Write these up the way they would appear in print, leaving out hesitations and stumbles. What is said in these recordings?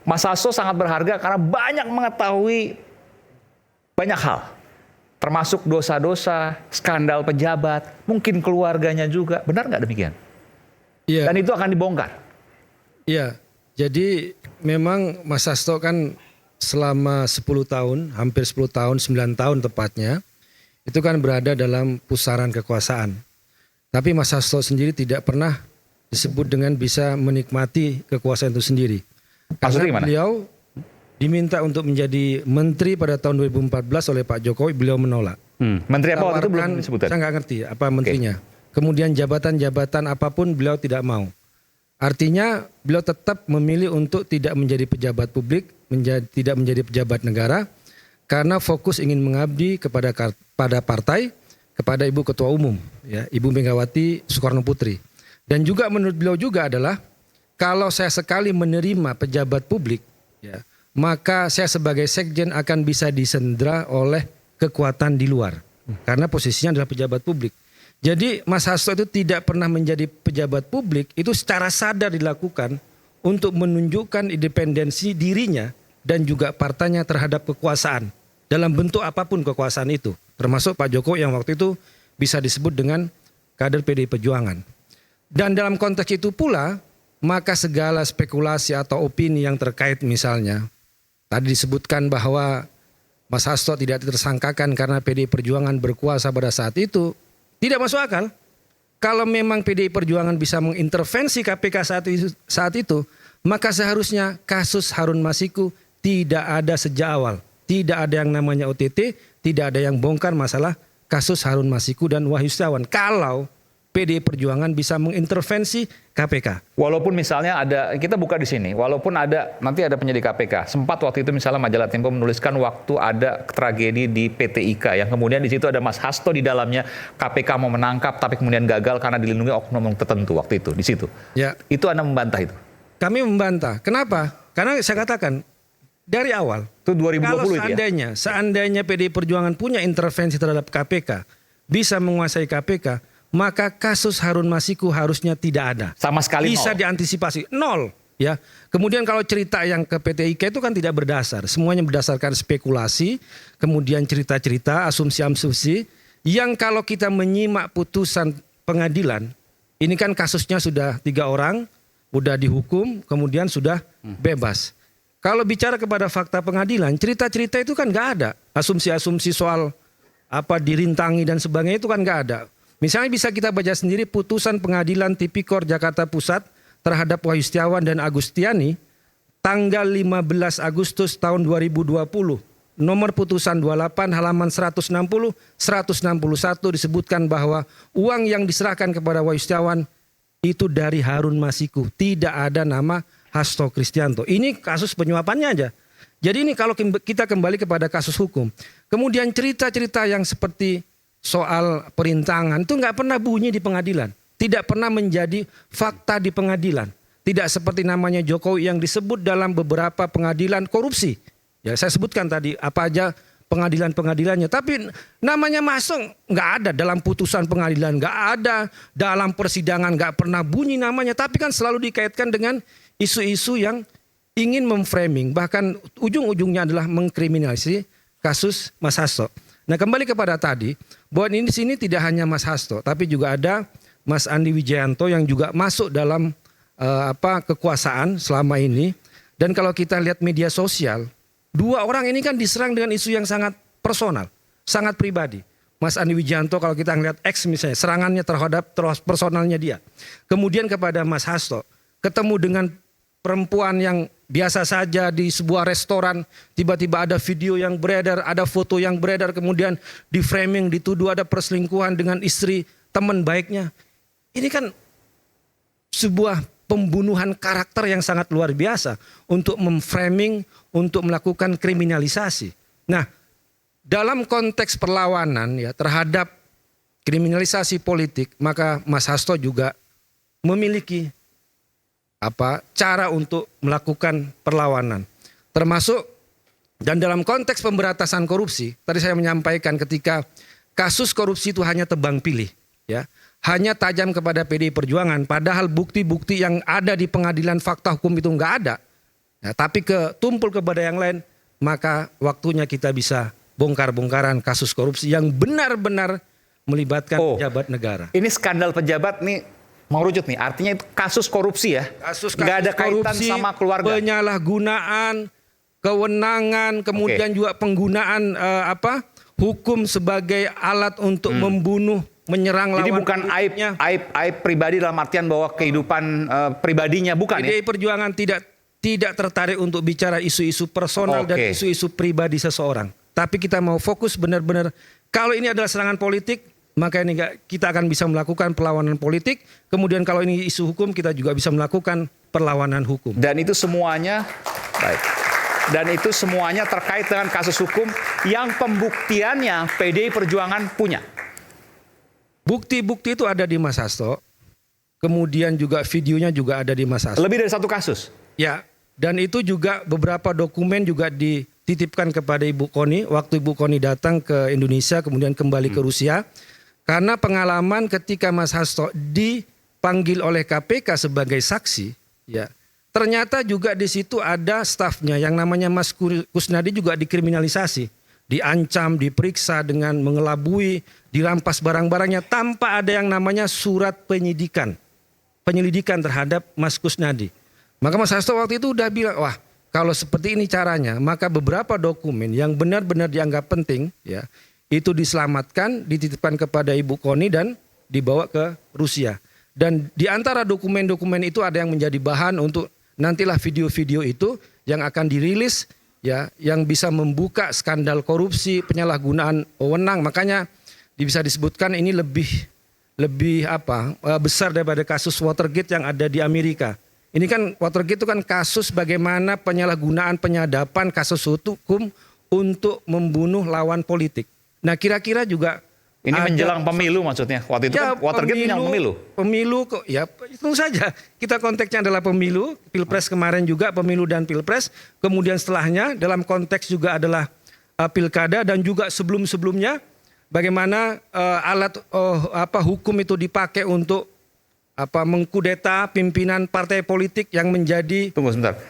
Mas Hasto sangat berharga karena banyak mengetahui banyak hal. Termasuk dosa-dosa, skandal pejabat, mungkin keluarganya juga. Benar nggak demikian? Iya. Dan itu akan dibongkar. Iya. Jadi memang Mas Hasto kan selama 10 tahun, hampir 10 tahun, 9 tahun tepatnya, itu kan berada dalam pusaran kekuasaan. Tapi Mas Hasto sendiri tidak pernah disebut dengan bisa menikmati kekuasaan itu sendiri. Maksudnya Karena gimana? beliau diminta untuk menjadi menteri pada tahun 2014 oleh Pak Jokowi, beliau menolak. Menteri apa waktu itu belum Tawarkan, disebutkan? saya nggak ngerti apa menterinya. Kemudian jabatan-jabatan apapun beliau tidak mau. Artinya beliau tetap memilih untuk tidak menjadi pejabat publik, tidak menjadi pejabat negara, karena fokus ingin mengabdi pada partai, kepada Ibu Ketua Umum, ya, Ibu Megawati Soekarno Putri. Dan juga menurut beliau juga adalah kalau saya sekali menerima pejabat publik, ya, maka saya sebagai sekjen akan bisa disandera oleh kekuatan di luar. Karena posisinya adalah pejabat publik. Jadi Mas Hasto itu tidak pernah menjadi pejabat publik, itu secara sadar dilakukan untuk menunjukkan independensi dirinya dan juga partainya terhadap kekuasaan. Dalam bentuk apapun kekuasaan itu. Termasuk Pak Jokowi yang waktu itu bisa disebut dengan kader PDI Perjuangan. Dan dalam konteks itu pula, maka segala spekulasi atau opini yang terkait misalnya, tadi disebutkan bahwa Mas Hasto tidak tersangkakan karena PDI Perjuangan berkuasa pada saat itu, tidak masuk akal. Kalau memang PDI Perjuangan bisa mengintervensi KPK saat itu, maka seharusnya kasus Harun Masiku tidak ada sejak awal. Tidak ada yang namanya OTT, tidak ada yang bongkar masalah kasus Harun Masiku dan Wahyu Setiawan. Kalau PDI Perjuangan bisa mengintervensi KPK. Walaupun misalnya ada, kita buka di sini, walaupun ada nanti ada penyidik KPK, sempat waktu itu misalnya majalah Tempo menuliskan waktu ada tragedi di PT IKA yang kemudian di situ ada Mas Hasto di dalamnya, KPK mau menangkap tapi kemudian gagal karena dilindungi oknum tertentu waktu itu di situ. Ya. Itu Anda membantah itu? Kami membantah. Kenapa? Karena saya katakan dari awal. Itu 2020 kalau itu ya? Seandainya PDI Perjuangan punya intervensi terhadap KPK, bisa menguasai KPK, maka kasus Harun Masiku harusnya tidak ada. Sama sekali bisa nol. diantisipasi. Nol. Ya. Kemudian kalau cerita yang ke PT IKA itu kan tidak berdasar. Semuanya berdasarkan spekulasi, kemudian cerita-cerita, asumsi-asumsi, yang kalau kita menyimak putusan pengadilan, ini kan kasusnya sudah 3 orang, sudah dihukum, kemudian sudah bebas. Kalau bicara kepada fakta pengadilan, cerita-cerita itu kan nggak ada. Asumsi-asumsi soal apa dirintangi dan sebagainya itu kan nggak ada. Misalnya bisa kita baca sendiri putusan pengadilan Tipikor Jakarta Pusat terhadap Wahyu Setiawan dan Agustiani tanggal 15 Agustus tahun 2020. Nomor putusan 28 halaman 160, 161 disebutkan bahwa uang yang diserahkan kepada Wahyu Setiawan itu dari Harun Masiku. Tidak ada nama Hasto Kristianto. Ini kasus penyuapannya aja. Jadi ini kalau kita kembali kepada kasus hukum. Kemudian cerita-cerita yang seperti soal perintangan itu nggak pernah bunyi di pengadilan. Tidak pernah menjadi fakta di pengadilan. Tidak seperti namanya Jokowi yang disebut dalam beberapa pengadilan korupsi. Ya saya sebutkan tadi apa aja pengadilan-pengadilannya. Tapi namanya masuk nggak ada dalam putusan pengadilan. Nggak ada dalam persidangan. Nggak pernah bunyi namanya. Tapi kan selalu dikaitkan dengan isu-isu yang ingin memframing, bahkan ujung-ujungnya adalah mengkriminalisasi kasus Mas Hasto. Nah kembali kepada tadi, bahwa ini di sini tidak hanya Mas Hasto, tapi juga ada Mas Andi Wijayanto yang juga masuk dalam kekuasaan selama ini. Dan kalau kita lihat media sosial, 2 orang ini kan diserang dengan isu yang sangat personal, sangat pribadi. Mas Andi Wijayanto kalau kita lihat X misalnya, serangannya terhadap personalnya dia. Kemudian kepada Mas Hasto, ketemu dengan perempuan yang biasa saja di sebuah restoran, tiba-tiba ada video yang beredar, ada foto yang beredar, kemudian di framing, dituduh ada perselingkuhan dengan istri teman baiknya. Ini kan sebuah pembunuhan karakter yang sangat luar biasa untuk memframing, untuk melakukan kriminalisasi. Nah, dalam konteks perlawanan ya terhadap kriminalisasi politik, maka Mas Hasto juga memiliki cara untuk melakukan perlawanan. Termasuk dan dalam konteks pemberantasan korupsi, tadi saya menyampaikan ketika kasus korupsi itu hanya tebang pilih, ya. Hanya tajam kepada PDI Perjuangan, padahal bukti-bukti yang ada di pengadilan fakta hukum itu nggak ada. Nah, tapi tumpul kepada yang lain, maka waktunya kita bisa bongkar-bongkaran kasus korupsi yang benar-benar melibatkan pejabat negara. Ini skandal pejabat nih mau rujuk nih. Artinya itu kasus korupsi ya. Nggak ada kaitan korupsi, sama keluarga. Penyalahgunaan kewenangan, kemudian juga penggunaan hukum sebagai alat untuk membunuh, menyerang lawan. Jadi bukan aib pribadi dalam artian bahwa kehidupan pribadinya bukan ya. PDI Perjuangan tidak tertarik untuk bicara isu-isu personal dan isu-isu pribadi seseorang. Tapi kita mau fokus benar-benar kalau ini adalah serangan politik, maka ini kita akan bisa melakukan perlawanan politik. Kemudian kalau ini isu hukum, kita juga bisa melakukan perlawanan hukum. Dan itu semuanya baik. Dan itu semuanya terkait dengan kasus hukum yang pembuktiannya PDI Perjuangan punya. Bukti-bukti itu ada di Mas Hasto. Kemudian juga videonya juga ada di Mas Hasto. Lebih dari satu kasus? Ya, dan itu juga beberapa dokumen juga dititipkan kepada Ibu Koni waktu Ibu Koni datang ke Indonesia kemudian kembali ke Rusia. Karena pengalaman ketika Mas Hasto dipanggil oleh KPK sebagai saksi, ya ternyata juga di situ ada stafnya yang namanya Mas Kusnadi juga dikriminalisasi, diancam, diperiksa dengan mengelabui, dirampas barang-barangnya tanpa ada yang namanya surat penyelidikan terhadap Mas Kusnadi. Maka Mas Hasto waktu itu udah bilang, wah kalau seperti ini caranya, maka beberapa dokumen yang benar-benar dianggap penting, ya itu diselamatkan, dititipkan kepada Ibu Koni dan dibawa ke Rusia. Dan di antara dokumen-dokumen itu ada yang menjadi bahan untuk nantilah video-video itu yang akan dirilis, ya, yang bisa membuka skandal korupsi, penyalahgunaan wewenang. Makanya bisa disebutkan ini lebih besar daripada kasus Watergate yang ada di Amerika. Ini kan Watergate itu kan kasus bagaimana penyalahgunaan penyadapan kasus hukum untuk membunuh lawan politik. Nah kira-kira juga ini menjelang pemilu maksudnya. Waktu itu ya, kan Watergate menjelang pemilu. Pemilu kok ya itu saja. Kita konteksnya adalah pemilu, Pilpres kemarin juga pemilu dan Pilpres. Kemudian setelahnya dalam konteks juga adalah pilkada dan juga sebelum-sebelumnya bagaimana alat hukum itu dipakai untuk mengkudeta pimpinan partai politik yang menjadi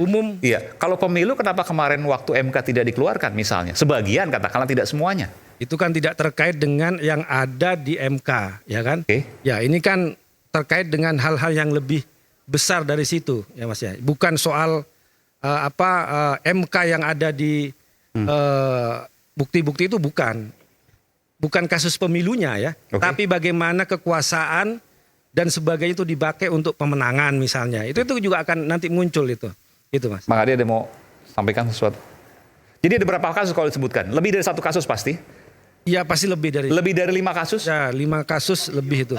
umum. Iya, kalau pemilu kenapa kemarin waktu MK tidak dikeluarkan misalnya? Sebagian katakanlah, tidak semuanya. Itu kan tidak terkait dengan yang ada di MK, ya kan? Ya, ini kan terkait dengan hal-hal yang lebih besar dari situ, ya Mas ya. Bukan soal MK yang ada di bukti-bukti itu bukan kasus pemilunya ya, tapi bagaimana kekuasaan dan sebagainya itu dipakai untuk pemenangan misalnya. Itu juga akan nanti muncul itu Mas. Bang Ade ada mau sampaikan sesuatu? Jadi ada berapa kasus kalau disebutkan? Lebih dari satu kasus pasti? Iya pasti lebih dari 5 kasus? Ya 5 kasus lebih itu.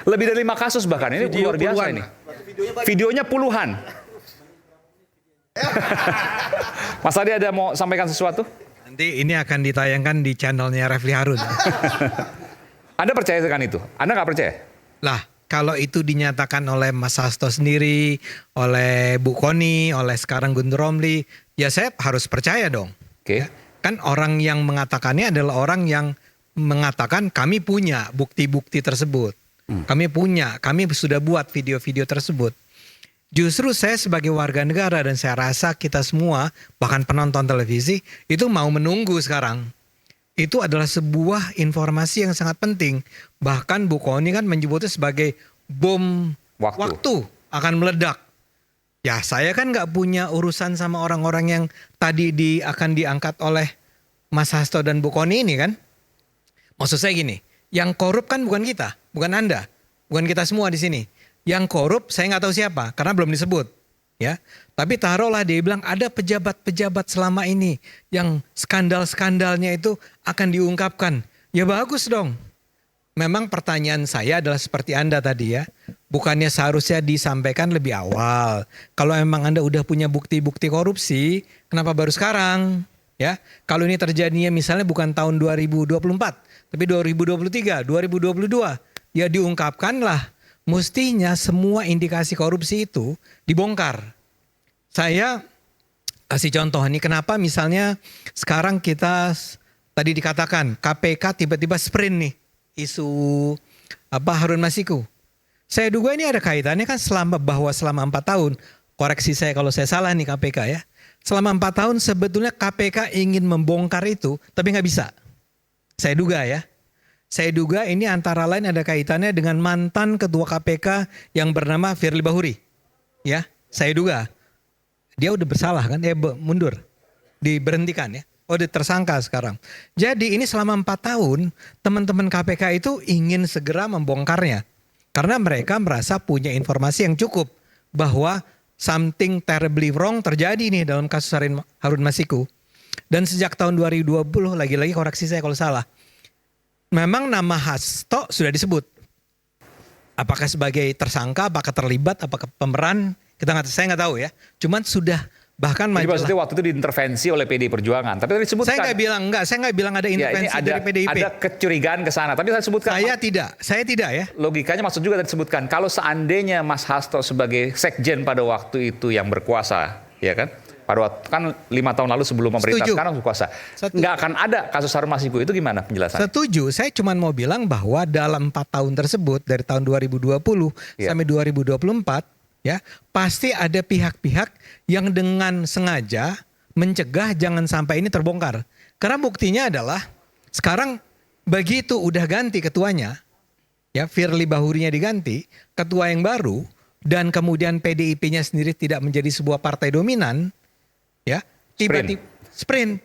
Lebih dari 5 kasus bahkan, ini luar biasa puluhan. Ini. Videonya puluhan. Mas Ade ada mau sampaikan sesuatu? Nanti ini akan ditayangkan di channelnya Refli Harun. Anda percaya dengan itu? Anda nggak percaya? Lah, kalau itu dinyatakan oleh Mas Hasto sendiri, oleh Bu Koni, oleh sekarang Guntur Romli, ya saya harus percaya dong. Ya, kan orang yang mengatakannya adalah orang yang mengatakan kami punya bukti-bukti tersebut. Kami sudah buat video-video tersebut. Justru saya sebagai warga negara dan saya rasa kita semua, bahkan penonton televisi, itu mau menunggu sekarang. Itu adalah sebuah informasi yang sangat penting. Bahkan Bu Koni kan menyebutnya sebagai bom waktu akan meledak. Ya saya kan nggak punya urusan sama orang-orang yang tadi akan diangkat oleh Mas Hasto dan Bu Koni ini kan. Maksud saya gini, yang korup kan bukan kita, bukan Anda, bukan kita semua di sini. Yang korup saya nggak tahu siapa karena belum disebut. Ya, tapi taruhlah dia bilang ada pejabat-pejabat selama ini yang skandal-skandalnya itu akan diungkapkan. Ya bagus dong. Memang pertanyaan saya adalah seperti Anda tadi ya. Bukannya seharusnya disampaikan lebih awal. Kalau memang Anda udah punya bukti-bukti korupsi, kenapa baru sekarang? Ya, kalau ini terjadinya misalnya bukan tahun 2024, tapi 2023, 2022, ya diungkapkanlah. Mestinya semua indikasi korupsi itu dibongkar. Saya kasih contoh nih kenapa misalnya sekarang kita tadi dikatakan KPK tiba-tiba sprint nih isu Harun Masiku. Saya duga ini ada kaitannya kan selama 4 tahun koreksi saya kalau saya salah nih KPK ya. Selama 4 tahun sebetulnya KPK ingin membongkar itu, tapi nggak bisa. Saya duga ya. Saya duga ini antara lain ada kaitannya dengan mantan ketua KPK yang bernama Firly Bahuri. Ya, saya duga. Dia udah bersalah kan, mundur. Diberhentikan ya. Oh, dia tersangka sekarang. Jadi ini selama 4 tahun teman-teman KPK itu ingin segera membongkarnya. Karena mereka merasa punya informasi yang cukup bahwa something terribly wrong terjadi nih dalam kasus Harun Masiku. Dan sejak tahun 2020, lagi-lagi koreksi saya kalau salah, memang nama Hasto sudah disebut. Apakah sebagai tersangka, apakah terlibat, apakah pemeran, saya nggak tahu ya. Cuman sudah bahkan Jadi majalah. maksudnya waktu itu diintervensi oleh PDI Perjuangan. Tapi tadi disebutkan. Saya nggak bilang ada intervensi dari PDIP. Ada kecurigaan ke sana. Tapi saya sebutkan. Saya tidak ya. Logikanya maksud juga tadi disebutkan. Kalau seandainya Mas Hasto sebagai sekjen pada waktu itu yang berkuasa, ya kan? Pada waktu kan 5 tahun lalu sebelum pemerintah sekarang berkuasa, nggak akan ada kasus Harun Masiku itu gimana penjelasannya? Setuju. Saya cuma mau bilang bahwa dalam 4 tahun tersebut dari tahun 2020 sampai 2024. Ya, pasti ada pihak-pihak yang dengan sengaja mencegah jangan sampai ini terbongkar. Karena buktinya adalah sekarang begitu udah ganti ketuanya, ya Firly Bahurinya diganti, ketua yang baru, dan kemudian PDIP-nya sendiri tidak menjadi sebuah partai dominan, ya tiba-tiba sprint.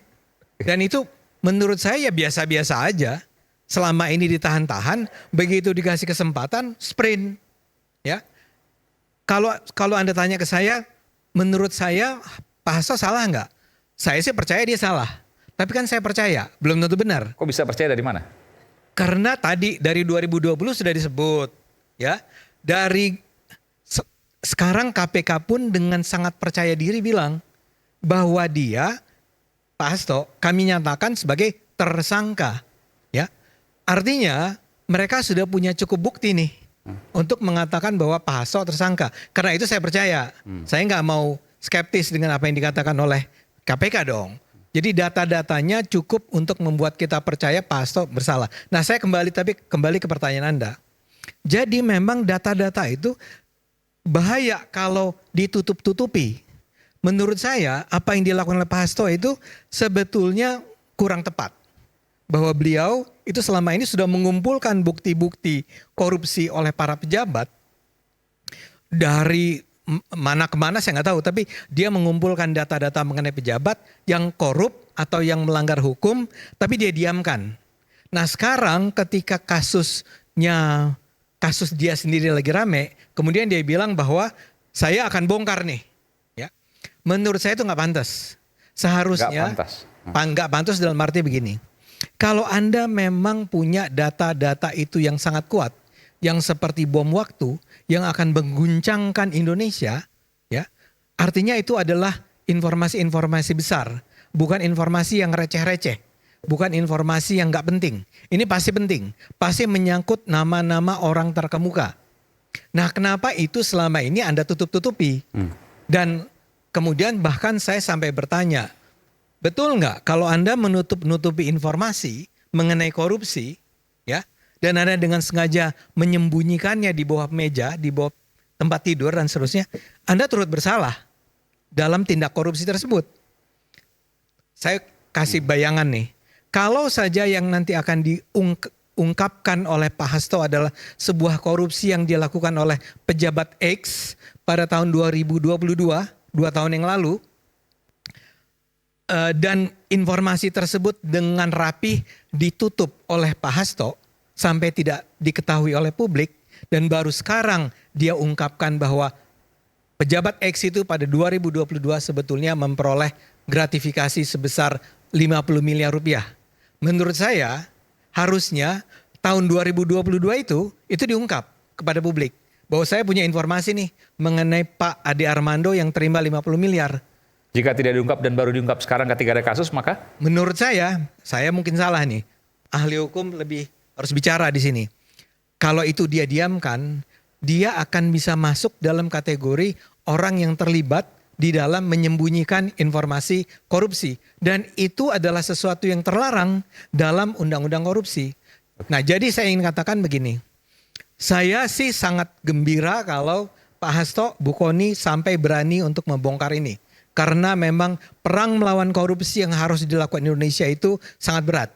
Dan itu menurut saya ya biasa-biasa aja. Selama ini ditahan-tahan, begitu dikasih kesempatan sprint, ya. Kalau Anda tanya ke saya, menurut saya Pak Hasto salah nggak? Saya sih percaya dia salah. Tapi kan saya percaya, belum tentu benar. Kok bisa percaya dari mana? Karena tadi dari 2020 sudah disebut. Ya, sekarang KPK pun dengan sangat percaya diri bilang bahwa dia, Pak Hasto, kami nyatakan sebagai tersangka. Ya, artinya mereka sudah punya cukup bukti nih. Untuk mengatakan bahwa Pak Hasto tersangka. Karena itu saya percaya. Saya nggak mau skeptis dengan apa yang dikatakan oleh KPK dong. Jadi data-datanya cukup untuk membuat kita percaya Pak Hasto bersalah. Nah saya kembali ke pertanyaan Anda. Jadi memang data-data itu bahaya kalau ditutup-tutupi. Menurut saya apa yang dilakukan oleh Pak Hasto itu sebetulnya kurang tepat. Bahwa beliau itu selama ini sudah mengumpulkan bukti-bukti korupsi oleh para pejabat dari mana ke mana saya nggak tahu, tapi dia mengumpulkan data-data mengenai pejabat yang korup atau yang melanggar hukum, tapi dia diamkan. Nah sekarang ketika kasus dia sendiri lagi rame, kemudian dia bilang bahwa saya akan bongkar nih. Ya, menurut saya itu nggak pantas. Seharusnya nggak pantas dalam arti begini. Kalau Anda memang punya data-data itu yang sangat kuat, yang seperti bom waktu, yang akan mengguncangkan Indonesia, ya, artinya itu adalah informasi-informasi besar, bukan informasi yang receh-receh, bukan informasi yang nggak penting. Ini pasti penting, pasti menyangkut nama-nama orang terkemuka. Nah, kenapa itu selama ini Anda tutup-tutupi? Dan kemudian bahkan saya sampai bertanya, betul nggak kalau Anda menutup-nutupi informasi mengenai korupsi, ya, dan Anda dengan sengaja menyembunyikannya di bawah meja, di bawah tempat tidur dan seterusnya, Anda turut bersalah dalam tindak korupsi tersebut. Saya kasih bayangan nih, kalau saja yang nanti akan diungkapkan oleh Pak Hasto adalah sebuah korupsi yang dilakukan oleh pejabat X pada tahun 2022, 2 tahun yang lalu, dan informasi tersebut dengan rapih ditutup oleh Pak Hasto sampai tidak diketahui oleh publik, dan baru sekarang dia ungkapkan bahwa pejabat X itu pada 2022 sebetulnya memperoleh gratifikasi sebesar 50 miliar rupiah. Menurut saya harusnya tahun 2022 itu diungkap kepada publik bahwa saya punya informasi nih mengenai Pak Ade Armando yang terima 50 miliar. Jika tidak diungkap dan baru diungkap sekarang ketika ada kasus, maka? Menurut saya mungkin salah nih. Ahli hukum lebih harus bicara di sini. Kalau itu dia diamkan, dia akan bisa masuk dalam kategori orang yang terlibat di dalam menyembunyikan informasi korupsi. Dan itu adalah sesuatu yang terlarang dalam undang-undang korupsi. Nah, jadi saya ingin katakan begini. Saya sih sangat gembira kalau Pak Hasto, Bu Koni sampai berani untuk membongkar ini? Karena memang perang melawan korupsi yang harus dilakukan Indonesia itu sangat berat.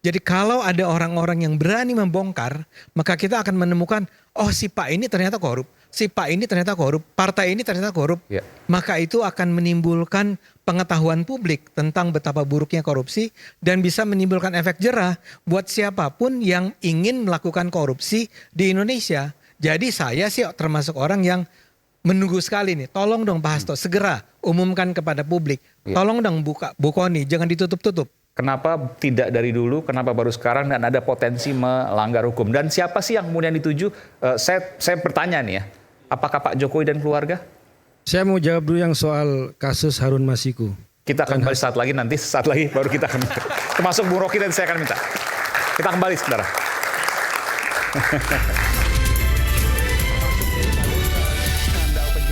Jadi kalau ada orang-orang yang berani membongkar, maka kita akan menemukan, oh si Pak ini ternyata korup, si Pak ini ternyata korup, partai ini ternyata korup. Ya. Maka itu akan menimbulkan pengetahuan publik tentang betapa buruknya korupsi dan bisa menimbulkan efek jerah buat siapapun yang ingin melakukan korupsi di Indonesia. Jadi saya sih termasuk orang yang menunggu sekali nih, tolong dong Pak Hasto segera umumkan kepada publik. Ya. Tolong dong Bu Koni, jangan ditutup-tutup. Kenapa tidak dari dulu, kenapa baru sekarang dan ada potensi melanggar hukum? Dan siapa sih yang kemudian dituju? Saya bertanya nih ya, apakah Pak Jokowi dan keluarga? Saya mau jawab dulu yang soal kasus Harun Masiku. Kita akan kembali saat lagi, nanti sesaat lagi baru kita akan termasuk Bung Roky dan saya akan minta. Kita kembali saudara.